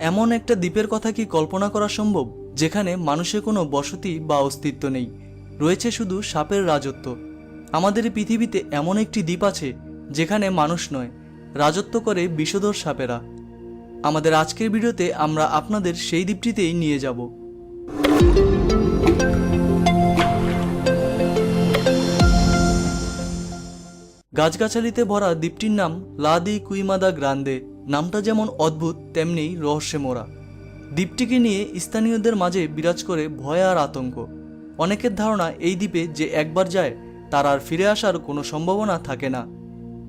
এমন একটা দ্বীপের কথা কি কল্পনা করা সম্ভব যেখানে মানুষের কোনো বসতি বা অস্তিত্ব নেই, রয়েছে শুধু সাপের রাজত্ব। আমাদের পৃথিবীতে এমন একটি দ্বীপ আছে যেখানে মানুষ নয়, রাজত্ব করে বিষধর সাপেরা। আমাদের আজকের ভিডিওতে আমরা আপনাদের সেই দ্বীপটিতেই নিয়ে যাব। গাছগাছালিতে ভরা দ্বীপটির নাম লা দি কুইমাদা গ্রান্দে। নামটা যেমন অদ্ভুত তেমনি রহস্যে মোড়া। দ্বীপটিকে নিয়ে স্থানীয়দের মাঝে বিরাজ করে ভয় আর আতঙ্ক। অনেকের ধারণা এই দ্বীপে যে একবার যায় তার আর ফিরে আসার কোনো সম্ভাবনা থাকে না।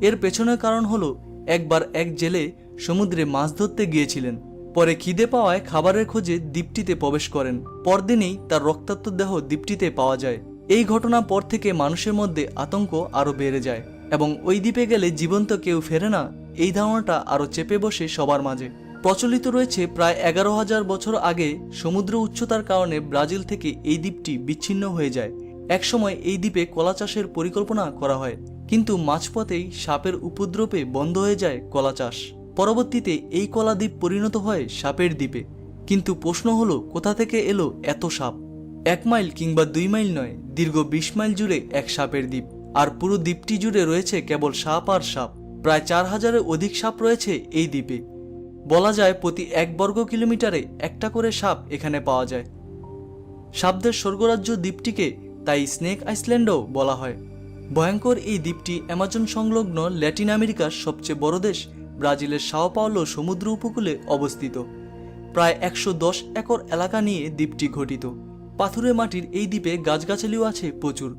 এর পেছনের কারণ হলো, একবার এক জেলে সমুদ্রে মাছ ধরতে গিয়েছিলেন, পরে খিদে পাওয়ায় খাবারের খোঁজে দ্বীপটিতে প্রবেশ করেন। পরদিনেই তার রক্তাক্ত দেহ দ্বীপটিতে পাওয়া যায়। এই ঘটনার পর থেকে মানুষের মধ্যে আতঙ্ক আরও বেড়ে যায় এবং ওই দ্বীপে গেলে জীবন্ত কেউ ফেরে না, এই ধারণাটা আরও চেপে বসে সবার মাঝে। প্রচলিত রয়েছে প্রায় 11,000 বছর আগে সমুদ্র উচ্চতার কারণে ব্রাজিল থেকে এই দ্বীপটি বিচ্ছিন্ন হয়ে যায়। একসময় এই দ্বীপে কলা চাষের পরিকল্পনা করা হয়, কিন্তু মাঝপথেই সাপের উপদ্রবে বন্ধ হয়ে যায় কলা চাষ। পরবর্তীতে এই কলা দ্বীপ পরিণত হয় সাপের দ্বীপে। কিন্তু প্রশ্ন হলো, কোথা থেকে এলো এত সাপ? 1 মাইল কিংবা 2 মাইল নয়, দীর্ঘ 20 মাইল জুড়ে এক সাপের দ্বীপ। আর পুরো দ্বীপটি জুড়ে রয়েছে কেবল সাপ আর সাপ। প্রায় 4,000-এর অধিক সাপ রয়েছে এই দ্বীপে। বলা যায় প্রতি 1 বর্গ কিলোমিটারে একটা করে সাপ এখানে পাওয়া যায়। সাপদের স্বর্গরাজ্য দ্বীপটিকে তাই স্নেক আইল্যান্ডও বলা হয়। ভয়ঙ্কর এই দ্বীপটি অ্যামাজন সংলগ্ন ল্যাটিন আমেরিকার সবচেয়ে বড় দেশ ব্রাজিলের সাও পাওলো সমুদ্র উপকূলে অবস্থিত। প্রায় 110 একর এলাকা নিয়ে দ্বীপটি গঠিত। পাথুরে মাটির এই দ্বীপে গাছগাছালিও আছে প্রচুর।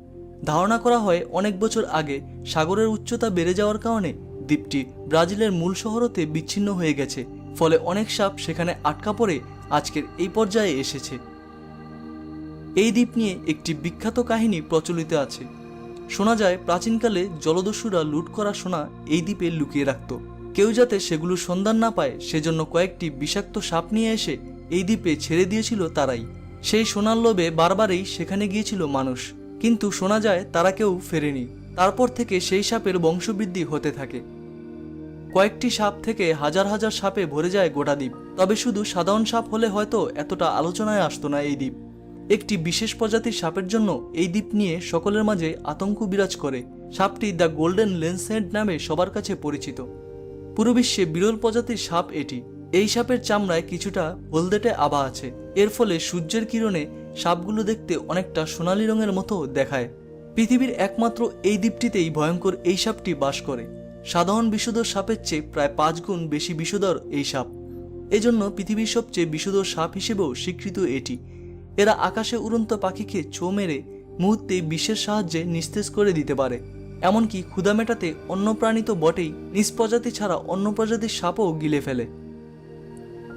ধারণা করা হয় অনেক বছর আগে সাগরের উচ্চতা বেড়ে যাওয়ার কারণে দ্বীপটি ব্রাজিলের মূল শহরতে বিচ্ছিন্ন হয়ে গেছে, ফলে অনেক সাপ সেখানে আটকা পড়ে আজকের এই পর্যায়ে এসেছে। এই দ্বীপ নিয়ে একটি বিখ্যাত কাহিনী প্রচলিত আছে। শোনা যায় প্রাচীনকালে জলদস্যুরা লুট করা সোনা এই দ্বীপে লুকিয়ে রাখত। কেউ যাতে সেগুলোর সন্ধান না পায় সেজন্য কয়েকটি বিষাক্ত সাপ নিয়ে এসে এই দ্বীপে ছেড়ে দিয়েছিল তারাই। সেই সোনার লোভে বারবারই সেখানে গিয়েছিল মানুষ, কিন্তু শোনা যায় তারা কেউ ফেরেনি। তারপর থেকে সেই সাপের বংশবৃদ্ধি হতে থাকে। কয়েকটি সাপ থেকে হাজার হাজার সাপে ভরে যায় গোটা দ্বীপ। তবে শুধু সাধারণ সাপ হলে হয়তো এতটা আলোচনায় আসতো না এই দ্বীপ। একটি বিশেষ প্রজাতির সাপের জন্য এই দ্বীপ নিয়ে সকলের মাঝে আতঙ্ক বিরাজ করে। সাপটি দ্য গোল্ডেন লেন্সহেড নামে সবার কাছে পরিচিত। পুরো বিশ্বে বিরল প্রজাতির সাপ এটি। এই সাপের চামড়ায় কিছুটা হলদেটে আভা আছে। এর ফলে সূর্যের কিরণে সাপগুলো দেখতে অনেকটা সোনালী রঙের মতো দেখায়। পৃথিবীর একমাত্র এই দ্বীপটিতেই ভয়ঙ্কর এই সাপটি বাস করে। সাধারণ বিষধর সাপের চেয়ে প্রায় 5 গুণ বেশি বিষধর এই সাপ। এজন্য পৃথিবীর সবচেয়ে বিষধর সাপ হিসেবেও স্বীকৃত এটি। এরা আকাশে উড়ন্ত পাখিকে ছো মেরে মুহূর্তে বিষের সাহায্যে নিস্তেজ করে দিতে পারে। এমনকি ক্ষুধা মেটাতে অন্য প্রাণী তো বটেই, নিজ প্রজাতি ছাড়া অন্য প্রজাতির সাপও গিলে ফেলে।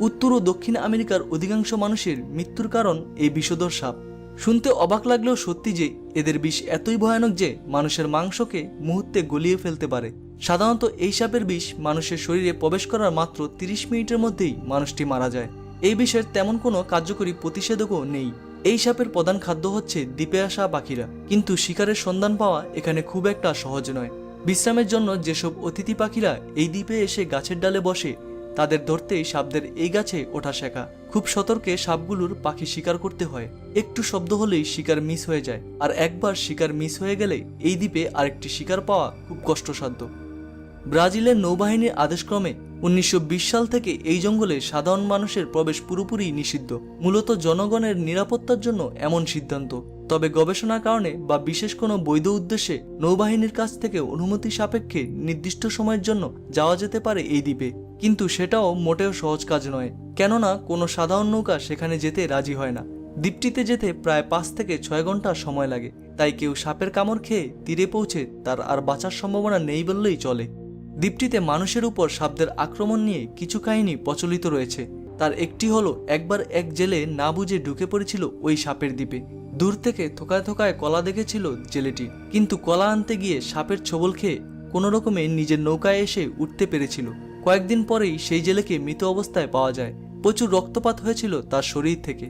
উত্তর ও দক্ষিণ আমেরিকার অধিকাংশ মানুষের মৃত্যুর কারণ এই বিষধর সাপ। শুনতে অবাক লাগলেও সত্যি যে এদের বিষ এতই ভয়ানক যে মানুষের মাংসকে মুহূর্তে গলিয়ে ফেলতে পারে। সাধারণত এই সাপের বিষ মানুষের শরীরে প্রবেশ করার মাত্র 30 মিনিটের মধ্যেই মানুষটি মারা যায়। এই বিষের তেমন কোনো কার্যকরী প্রতিষেধকও নেই। এই সাপের প্রধান খাদ্য হচ্ছে দ্বীপে আসা পাখিরা, কিন্তু শিকারের সন্ধান পাওয়া এখানে খুব একটা সহজ নয়। বিশ্রামের জন্য যেসব অতিথি পাখিরা এই দ্বীপে এসে গাছের ডালে বসে, তাদের ধরতেই সাপদের এই গাছে ওঠা শেখা। খুব সতর্কে সাপগুলোর পাখি শিকার করতে হয়। একটু শব্দ হলেই শিকার মিস হয়ে যায়, আর একবার শিকার মিস হয়ে গেলে এই দ্বীপে আরেকটি শিকার পাওয়া খুব কষ্টসাধ্য। ব্রাজিলের নৌবাহিনীর আদেশক্রমে 1920 সাল থেকে এই জঙ্গলে সাধারণ মানুষের প্রবেশ পুরোপুরি নিষিদ্ধ। মূলত জনগণের নিরাপত্তার জন্য এমন সিদ্ধান্ত। তবে গবেষণার কারণে বা বিশেষ কোনো বৈধ উদ্দেশ্যে নৌবাহিনীর কাছ থেকে অনুমতি সাপেক্ষে নির্দিষ্ট সময়ের জন্য যাওয়া যেতে পারে এই দ্বীপে, কিন্তু সেটাও মোটেও সহজ কাজ নয়, কেননা কোনো সাধারণ নৌকা সেখানে যেতে রাজি হয় না। দ্বীপটিতে যেতে প্রায় 5 থেকে 6 ঘন্টা সময় লাগে। তাই কেউ সাপের কামড় খেয়ে তীরে পৌঁছে তার আর বাঁচার সম্ভাবনা নেই বললেই চলে। দ্বীপটিতে মানুষের উপর সাপদের আক্রমণ নিয়ে কিছু কাহিনী প্রচলিত রয়েছে। তার একটি হলো, একবার এক জেলে না বুঝে ঢুকে পড়েছিল ওই সাপের দ্বীপে। দূর থেকে থোকায় থোকায় কলা দেখেছিল জেলেটি, কিন্তু কলা আনতে গিয়ে সাপের ছোবল খেয়ে কোনো রকমে নিজের নৌকায় এসে উঠতে পেরেছিল। কয়েকদিন পরেই সেই জেলেকে মৃত অবস্থায় পাওয়া যায়। প্রচুর রক্তপাত হয়েছিল তার শরীর থেকে।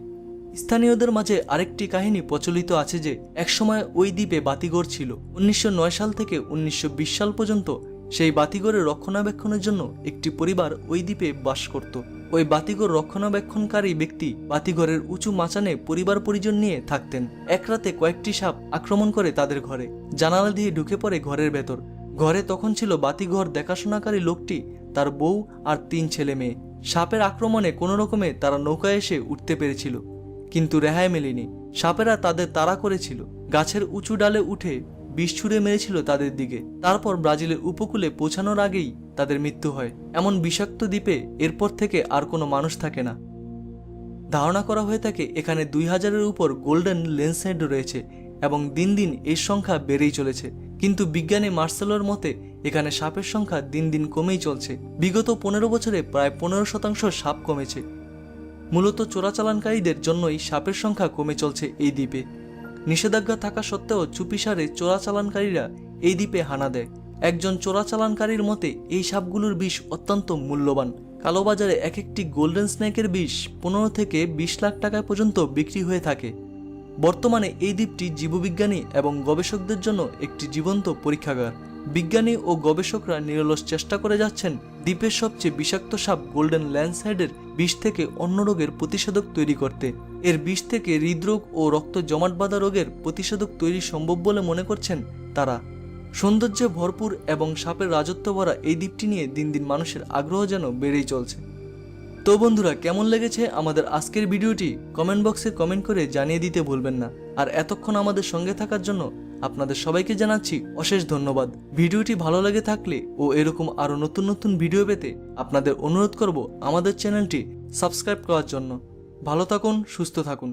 স্থানীয়দের মাঝে আরেকটি কাহিনী প্রচলিত আছে যে একসময় ওই দ্বীপে বাতিঘর ছিল। 1909 সাল থেকে 1920 সাল পর্যন্ত সেই বাতিঘরের রক্ষণাবেক্ষণের জন্য একটি পরিবার ওই দ্বীপে বাস করত। ওই বাতিঘর রক্ষণাবেক্ষণকারী ব্যক্তি বাতিঘরের উঁচু মাচানে পরিবার পরিজন নিয়ে থাকতেন। এক রাতে কয়েকটি সাপ আক্রমণ করে তাদের ঘরে, জানালা দিয়ে ঢুকে পড়ে ঘরের ভেতর। ঘরে তখন ছিল বাতিঘর দেখাশোনাকারী লোকটি, তার বউ আর 3 ছেলে মেয়ে। সাপের আক্রমণে কোনো রকমে তারা নৌকায় এসে উঠতে পেরেছিল, কিন্তু রেহাই মেলেনি। সাপেরা তাদের তাড়া করেছিল, গাছের উঁচু ডালে উঠে বিষ ছুঁড়ে মেরেছিল তাদের দিকে। তারপর ব্রাজিলের উপকূলে পৌঁছানোর আগেই তাদের মৃত্যু হয়। এমন বিষাক্ত দ্বীপে এরপর থেকে আর কোনো মানুষ থাকে না। ধারণা করা হয়ে থাকে এখানে 2000-এর উপর গোল্ডেন ল্যান্সহেড রয়েছে এবং দিন দিন এর সংখ্যা বেড়েই চলেছে। কিন্তু বিজ্ঞানী মার্সেলোর মতে এখানে সাপের সংখ্যা দিন দিন কমেই চলছে। বিগত 15 বছরে প্রায় 15% সাপ কমেছে। মূলত চোরাচালানকারীদের জন্যই সাপের সংখ্যা কমে চলছে এই দ্বীপে। নিষেধাজ্ঞা থাকা সত্ত্বেও চুপিসারে চোরাচালানকারীরা এই দ্বীপে হানা দেয়। একজন চোরাচালানকারীর মতে এই সাপগুলোর বিষ অত্যন্ত মূল্যবান। কালোবাজারে এক একটি গোল্ডেন স্নেকের বিষ 15 থেকে 20 লাখ টাকা পর্যন্ত বিক্রি হয়ে থাকে। বর্তমানে এই দ্বীপটি জীববিজ্ঞানী এবং গবেষকদের জন্য একটি জীবন্ত পরীক্ষাগার। বিজ্ঞানী ও গবেষকরা নিরলস চেষ্টা করে যাচ্ছেন দ্বীপের সবচেয়ে বিষাক্ত সাপ গোল্ডেন ল্যান্সহেডের বিষ থেকে অন্য রোগের প্রতিষেধক তৈরি করতে। এর বিষ থেকে হৃদরোগ ও রক্ত জমাট বাঁধা রোগের প্রতিষেধক তৈরি সম্ভব বলে মনে করছেন তারা। সৌন্দর্যে ভরপুর এবং সাপের রাজত্ব ভরা এই দ্বীপটি নিয়ে দিন দিন মানুষের আগ্রহ যেন বেড়েই চলছে। তো বন্ধুরা, কেমন লেগেছে আমাদের আজকের ভিডিওটি কমেন্ট বক্সে কমেন্ট করে জানিয়ে দিতে ভুলবেন না। আর এতক্ষণ আমাদের সঙ্গে থাকার জন্য আপনাদের সবাইকে জানাচ্ছি অশেষ ধন্যবাদ। ভিডিওটি ভালো লেগে থাকলে ও এরকম আরও নতুন নতুন ভিডিও পেতে আপনাদের অনুরোধ করব আমাদের চ্যানেলটি সাবস্ক্রাইব করার জন্য। ভালো থাকুন, সুস্থ থাকুন।